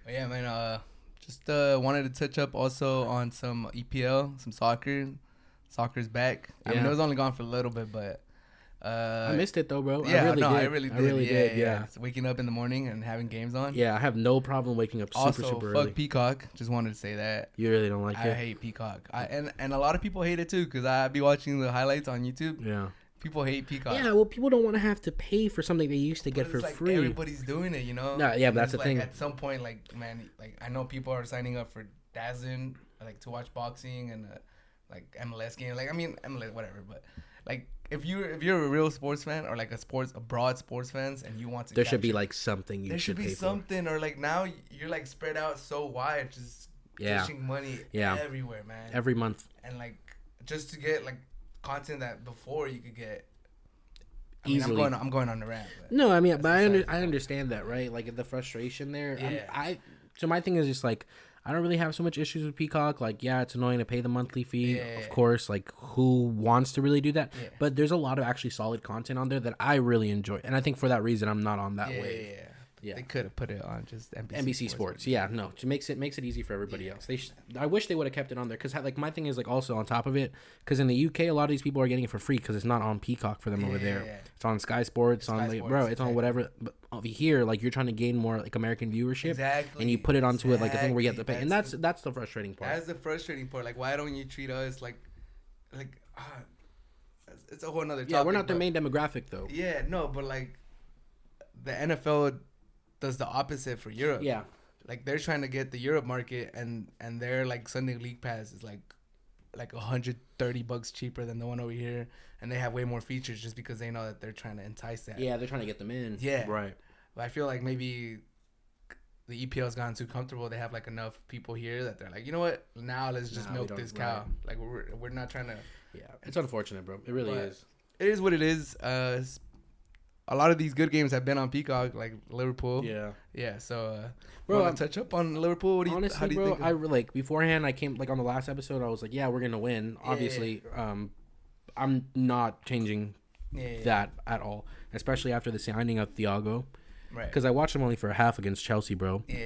Yeah, man. Just wanted to touch up also on some EPL, some soccer. Soccer's back. I mean, it Yeah. was only gone for a little bit, but I missed it though, bro. I yeah, really no, did. I really did. I really did. Yeah. It's waking up in the morning and having games on. Yeah, I have no problem waking up super, Also, super fuck early. Peacock. Just wanted to say that. You really don't like I it? hate Peacock. And a lot of people hate it too because I be watching the highlights on YouTube. Yeah. People hate Peacock. Yeah, well, people don't want to have to pay for something they used to get But for it's like free. everybody's doing it, you know. Nah, yeah, And but that's it's the thing. At some point, like, man, like I know people are signing up for DAZN, like to watch boxing and like MLS game. Like, I mean, MLS, whatever. But like, if you're a real sports fan or like a broad sports fans, and you want to, There should be like something you there should be pay something, or like now you're like spread out so wide, just dishing money everywhere, man. every month. And like just to get like content that before you could get. Easily. I'm going on the rant. No, I mean, but I understand that, right? Like the frustration there. Yeah. So my thing is just like I don't really have so much issues with Peacock. Like, yeah, it's annoying to pay the monthly fee, of course. Like, who wants to really do that? Yeah. But there's a lot of actually solid content on there that I really enjoy, and I think for that reason, I'm not on that wave. Yeah. They could have put it on just NBC Sports. Yeah, no, it makes it easy for everybody else. I wish they would have kept it on there because like my thing is like also on top of it because in the UK a lot of these people are getting it for free because it's not on Peacock for them over there. Yeah. It's on Sky Sports. It's on whatever. But over here, like you're trying to gain more like American viewership, exactly, and you put it onto it like a thing where you have to pay, and that's the frustrating part. That's the frustrating part. Like, why don't you treat us like it's a whole nother topic. Yeah, we're not their main demographic though. Yeah, no, but like the NFL does the opposite for Europe. Yeah, like they're trying to get the Europe market, and their like Sunday League Pass is like $130 cheaper than the one over here, and they have way more features just because they know that they're trying to entice that. Yeah, they're trying to get them in. Yeah, right. But I feel like maybe the EPL's gotten too comfortable. They have like enough people here that they're like, you know what? Now let's just milk this cow. Like we're not trying to. Yeah, it's unfortunate, bro. It really is. It is what it is. A lot of these good games have been on Peacock, like Liverpool. Yeah. So, bro, I'm touch up on Liverpool. What do you, honestly, how do you bro, think like beforehand, I came like on the last episode, I was like, yeah, we're gonna win. Obviously, I'm not changing that at all, especially after the signing of Thiago. Right. Because I watched him only for a half against Chelsea, bro. Yeah.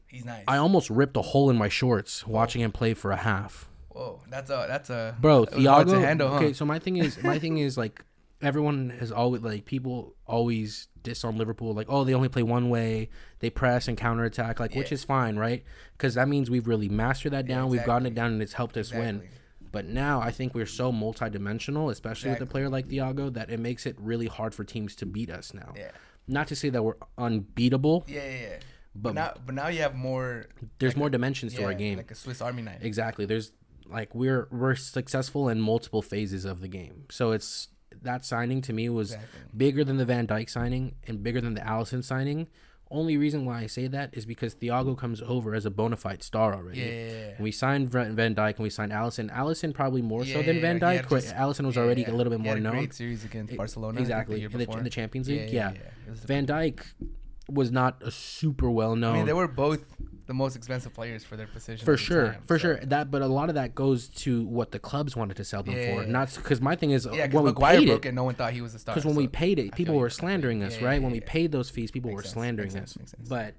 He's nice. I almost ripped a hole in my shorts watching him play for a half. Whoa, that's a bro. Thiago. To handle, huh? Okay, so my thing is like everyone has always like people always diss on Liverpool like, oh, they only play one way, they press and counterattack, like which is fine, right? Because that means we've really mastered that down. We've gotten it down and it's helped us win. But now I think we're so multidimensional, especially with a player like Thiago, that it makes it really hard for teams to beat us now. Yeah. Not to say that we're unbeatable. Yeah. But now you have more. There's more dimensions to our game. Like a Swiss Army knife. Exactly. There's like we're successful in multiple phases of the game. So it's that signing to me was bigger than the Van Dijk signing and bigger than the Alisson signing. Only reason why I say that is because Thiago comes over as a bona fide star already. Yeah. We signed Van Dijk and we signed Alisson. Alisson probably more so than Van Dijk. Alisson was already a little bit more known. Great series against Barcelona. Exactly. In the Champions League. Yeah. Van Dijk was not a super well known. I mean, they were both the most expensive players for their position. For sure. But a lot of that goes to what the clubs wanted to sell them for. Not because my thing is when we paid it, no one thought he was a star. Because when we paid it, people were slandering us, right? When we paid those fees, people were slandering us. But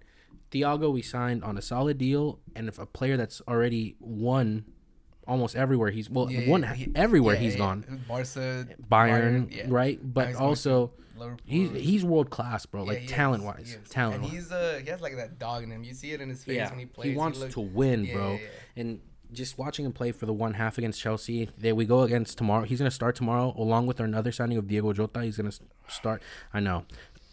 Thiago, we signed on a solid deal, and if a player that's already won almost everywhere he's everywhere he's gone. Barca, Bayern, right? But also he's world class, bro. Like talent wise. And he has like that dog in him. You see it in his face when he plays. He wants to win, bro. And just watching him play for the one half against Chelsea, we go against tomorrow. He's gonna start tomorrow along with another signing of Diego Jota. He's gonna start. I know.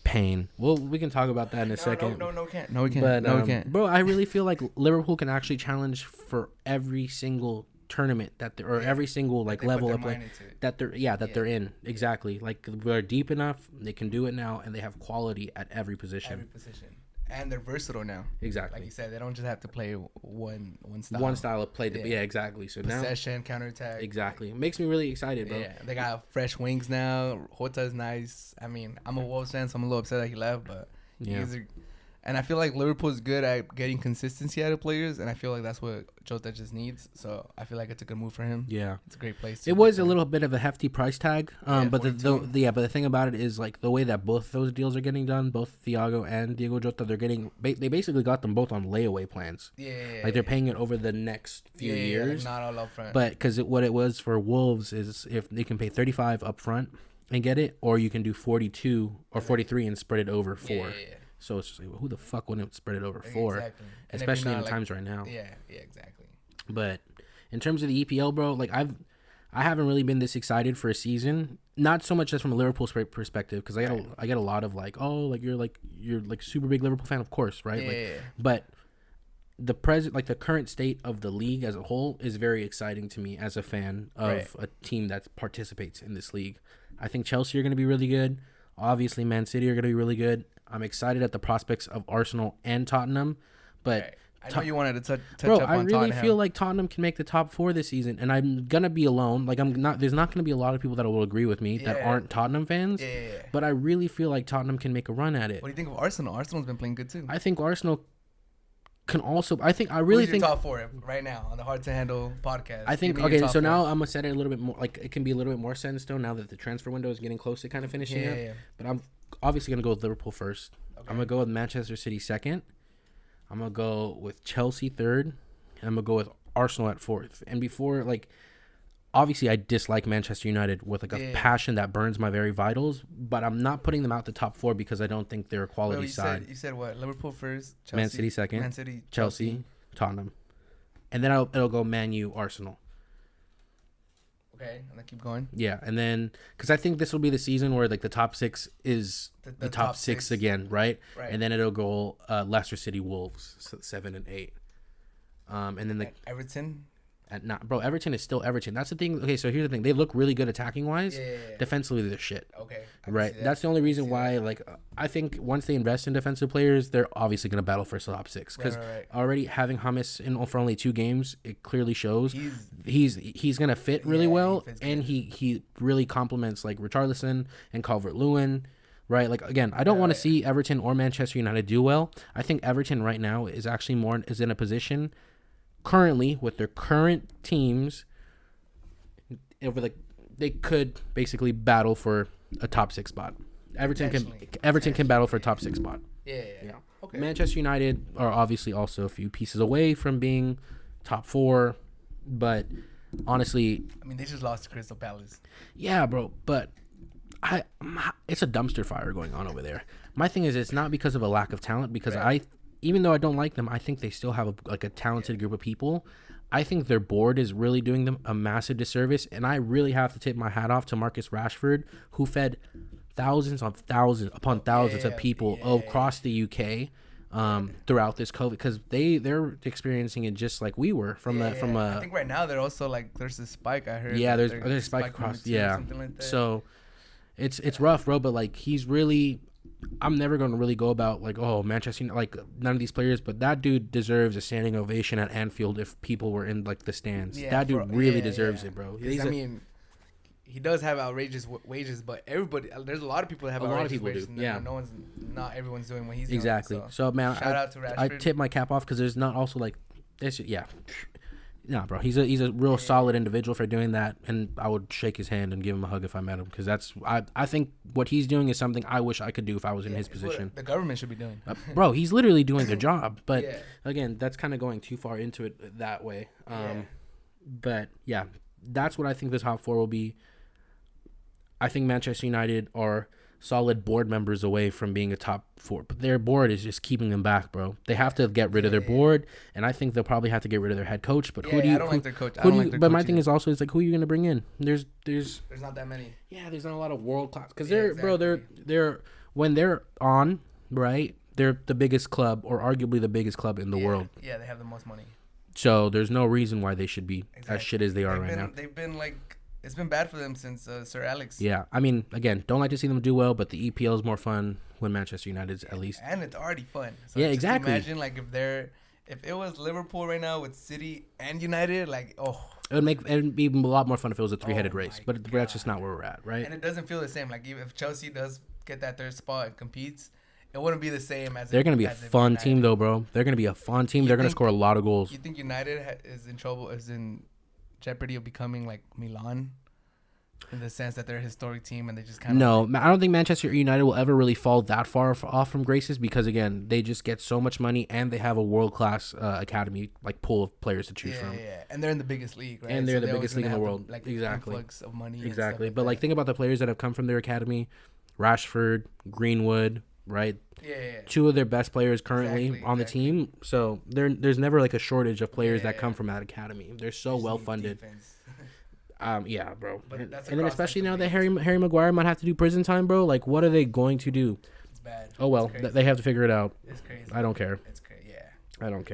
Pain. Well, we can talk about that in a second. No, we can't. But, we can't. Bro, I really feel like Liverpool can actually challenge for every single tournament every single like level of play that they're in. Exactly. Like we're deep enough, they can do it now, and they have quality at every position. And they're versatile now. Exactly. Like you said, they don't just have to play one style. One style of play. Exactly. So possession, counterattack. Exactly. It makes me really excited, bro. Yeah, they got fresh wings now. Jota's nice. I mean, I'm a Wolves fan, so I'm a little upset that he left, but And I feel like Liverpool's good at getting consistency out of players, and I feel like that's what Jota just needs. So I feel like it's a good move for him. Yeah, it's a great place. It was a little bit of a hefty price tag, Yeah, but but the thing about it is like the way that both those deals are getting done, both Thiago and Diego Jota, they're getting they basically got them both on layaway plans. Yeah, like they're paying it over the next few years, like not all up front. But because what it was for Wolves is if they can pay 35 up front and get it, or you can do 42 or 43 and spread it over 4. Yeah. So it's just like, well, who the fuck wouldn't spread it over 4? Exactly. Especially in times right now. Yeah, exactly. But in terms of the EPL, bro, like I haven't really been this excited for a season. Not so much just from a Liverpool perspective, because I get a lot of like, oh, like you're super big Liverpool fan, of course, right? Yeah. But the the current state of the league as a whole is very exciting to me as a fan of a team that participates in this league. I think Chelsea are going to be really good. Obviously, Man City are going to be really good. I'm excited at the prospects of Arsenal and Tottenham, but I know you wanted to touch bro, up on Tottenham. I really feel like Tottenham can make the top 4 this season, and I'm gonna be alone. Like there's not gonna be a lot of people that will agree with me that aren't Tottenham fans. Yeah. But I really feel like Tottenham can make a run at it. What do you think of Arsenal? Arsenal's been playing good too. I think Arsenal can also. Who's your top 4 right now on the Hard to Handle podcast? I think okay. So now I'm gonna set it a little bit more. Like it can be a little bit more set in stone now that the transfer window is getting close to kind of finishing up. Yeah. But I'm obviously gonna go with Liverpool first. Okay. I'm gonna go with Manchester City second. I'm gonna go with Chelsea third. And I'm gonna go with Arsenal at 4th. And before, like, obviously I dislike Manchester United with like a passion that burns my very vitals. But I'm not putting them out the top 4 because I don't think they're a quality side. You said what? Liverpool first, Chelsea, Man City second, Man City, Chelsea, Tottenham, and then it'll go Man U, Arsenal. Okay, and then keep going. Yeah, and then because I think this will be the season where like the top 6 is the top 6 again, right? And then it'll go Leicester City, Wolves, 7 and 8. And then Everton. Everton is still Everton. That's the thing. Okay, so here's the thing. They look really good attacking wise. Yeah. Defensively, they're shit. Okay. Right. That's the only reason why. Like, I think once they invest in defensive players, they're obviously going to battle for top 6. Because already having Hummus in for only 2 games, it clearly shows he's going to fit really well, and he really complements like Richarlison and Calvert-Lewin. Right. Like again, I don't want to see Everton or Manchester United do well. I think Everton right now is actually is in a position. Currently, with their current teams, they could basically battle for a top 6 spot. Everton can battle for a top 6 spot. Yeah. Okay. Manchester United are obviously also a few pieces away from being top 4, but honestly, I mean, they just lost to Crystal Palace. Yeah, bro, but it's a dumpster fire going on over there. My thing is, it's not because of a lack of talent, because even though I don't like them, I think they still have a talented group of people. I think their board is really doing them a massive disservice, and I really have to tip my hat off to Marcus Rashford, who fed thousands of people across the UK throughout this COVID, because they're experiencing it just like we were I think right now they're also like there's a spike. I heard. Yeah, there's a spike across. Yeah, something like that. So it's rough, bro. But like he's really. I'm never going to really go about like, oh, Manchester, like none of these players, but that dude deserves a standing ovation at Anfield if people were in like the stands. That dude really deserves it, bro. I mean, he does have outrageous wages, but there's a lot of people that have outrageous wages. Not everyone's doing what he's doing. Exactly. So man, shout out to Rashford. I tip my cap off because there's not also like this. Yeah. Nah, bro, he's a real solid individual for doing that, and I would shake his hand and give him a hug if I met him, because I think what he's doing is something I wish I could do if I was in his position. The government should be doing. Bro, he's literally doing their job, but again, that's kind of going too far into it that way. But yeah, that's what I think the top 4 will be. I think Manchester United are solid board members away from being a top 4, but their board is just keeping them back, bro. They have to get rid of their board, and I think they'll probably have to get rid of their head coach. But I don't like their coach. But my thing is also is like, who are you gonna bring in? There's not that many. Yeah, there's not a lot of world class, because they're when they're on, right, they're the biggest club, or arguably the biggest club in the world. Yeah, they have the most money. So there's no reason why they should be as shit as they are right now. They've been like. It's been bad for them since Sir Alex. Yeah, I mean, again, don't like to see them do well, but the EPL is more fun when Manchester United's at least. And it's already fun. So yeah, exactly. Imagine like if it was Liverpool right now with City and United, like it'd be a lot more fun if it was a 3-headed race, but that's just not where we're at, right? And it doesn't feel the same. Like even if Chelsea does get that 3rd spot and competes, it wouldn't be the same as. They're gonna be a fun team though, bro. They're gonna be a fun team. They're gonna score a lot of goals. You think United is in trouble? Is in jeopardy of becoming like Milan, in the sense that they're a historic team and they just kind of. No, I don't think Manchester United will ever really fall that far off from graces because again, they just get so much money and they have a world class academy like pool of players to choose from. Yeah, and they're in the biggest league, right? And they're the biggest league in the world. Like Exactly. influx of money. Exactly. But like think about the players that have come from their academy: Rashford, Greenwood, right? Yeah. Two of their best players currently on the team. So there's never like a shortage of players that come from that academy. They're so well funded. Yeah, bro. And then especially now that Harry Maguire might have to do prison time, bro. Like, what are they going to do? It's bad. Oh well, they have to figure it out. It's crazy. I don't care. It's crazy. Yeah. I don't care.